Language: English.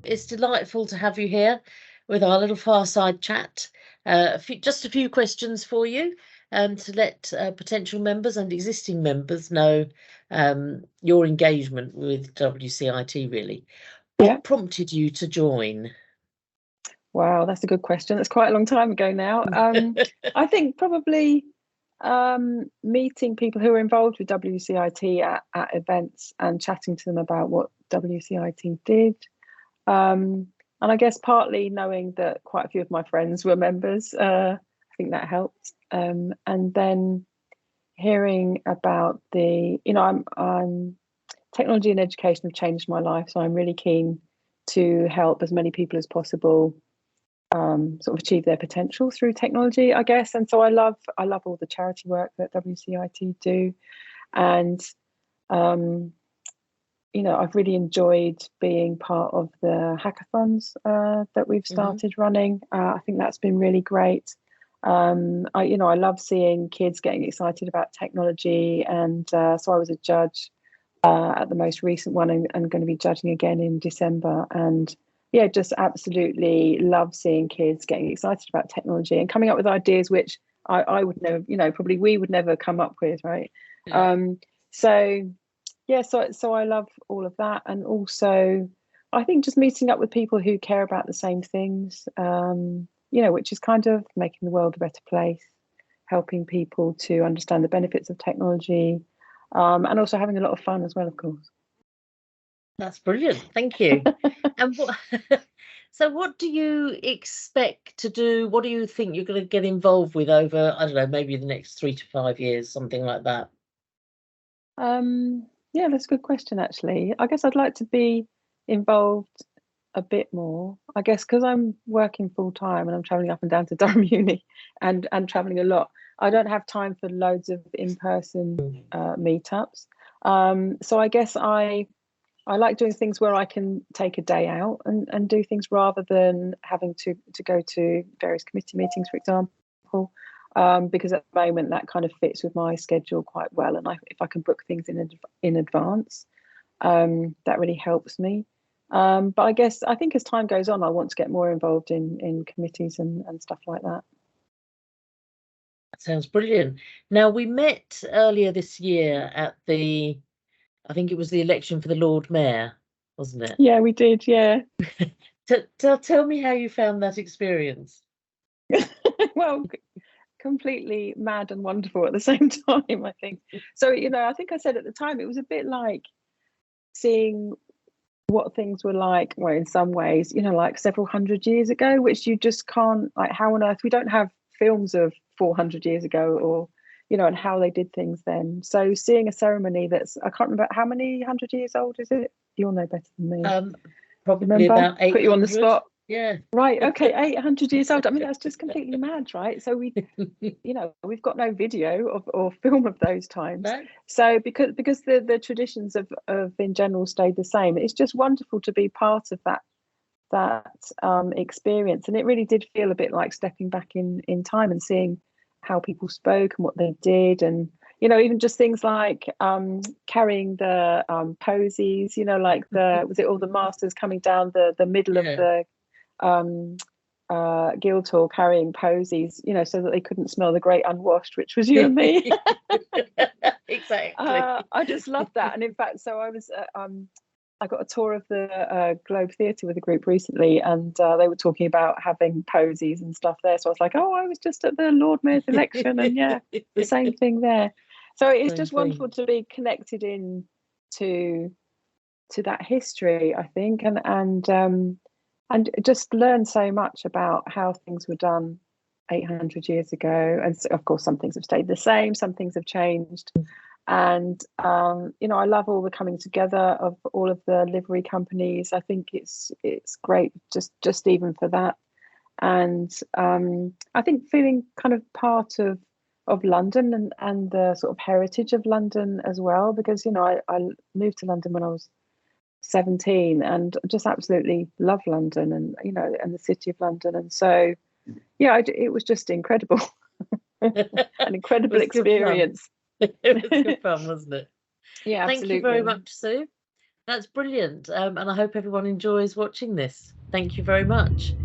it's delightful to have you here with our little Fireside chat. Just a few questions for you to let potential members and existing members know your engagement with WCIT, really. What prompted you to join? Wow, that's a good question. That's quite a long time ago now. I think probably meeting people who are involved with WCIT at events and chatting to them about what WCIT did. And I guess partly knowing that quite a few of my friends were members, I think that helped. And then hearing about I'm technology and education have changed my life, so I'm really keen to help as many people as possible sort of achieve their potential through technology, I guess. And so I love all the charity work that WCIT do, and I've really enjoyed being part of the hackathons that we've started running. I think that's been really great. I love seeing kids getting excited about technology, and so I was a judge at the most recent one, and going to be judging again in December. And yeah, just absolutely love seeing kids getting excited about technology and coming up with ideas which I would never, probably we would never come up with, right? Yeah. So I love all of that, and also I think just meeting up with people who care about the same things, which is kind of making the world a better place, helping people to understand the benefits of technology, and also having a lot of fun as well, of course. That's brilliant. Thank you. And so what do you expect to do? What do you think you're going to get involved with over, I don't know, maybe the next 3 to 5 years, something like that? Yeah, that's a good question, actually. I guess I'd like to be involved a bit more, I guess, because I'm working full time and I'm traveling up and down to Durham Uni and traveling a lot. I don't have time for loads of in-person meetups. So I guess I like doing things where I can take a day out and do things rather than having to go to various committee meetings, for example, because at the moment that kind of fits with my schedule quite well. And if I can book things in advance, that really helps me. But I think as time goes on, I want to get more involved in committees and stuff like that. That sounds brilliant. Now, we met earlier this year at I think it was the election for the Lord Mayor, wasn't it? Yeah, we did, yeah. Tell me how you found that experience. Well, completely mad and wonderful at the same time, I think. So, I think I said at the time, it was a bit like seeing what things were like, well, in some ways, like several hundred years ago, which you just can't, like, how on earth, we don't have films of 400 years ago or and how they did things then. So seeing a ceremony that's, I can't remember, how many hundred years old is it? You'll know better than me. Probably about 800. Put you on the spot. Yeah. Right. Okay. 800 years old. I mean, that's just completely mad, right? So we've got no video or film of those times. No. So because the traditions of in general stayed the same, it's just wonderful to be part of that experience. And it really did feel a bit like stepping back in time and seeing how people spoke and what they did, and even just things like carrying the posies, like was it all the masters coming down the middle of the Guildhall carrying posies, so that they couldn't smell the great unwashed, which was you and me. Exactly. I just loved that. And in fact, so I was I got a tour of the Globe Theatre with a group recently, and they were talking about having posies and stuff there. So I was like, oh, I was just at the Lord Mayor's election, and yeah, the same thing there. So it's just wonderful to be connected in to that history, I think, and just learn so much about how things were done 800 years ago. And so, of course, some things have stayed the same, some things have changed. And I love all the coming together of all of the livery companies. I think it's great just even for that. And I think feeling kind of part of London and the sort of heritage of London as well, because I moved to London when I was 17 and just absolutely love London and and the city of London. And so it was just incredible. An incredible experience. It was good fun, wasn't it? Yeah, absolutely. Thank you very much, Sue. That's brilliant. And I hope everyone enjoys watching this. Thank you very much.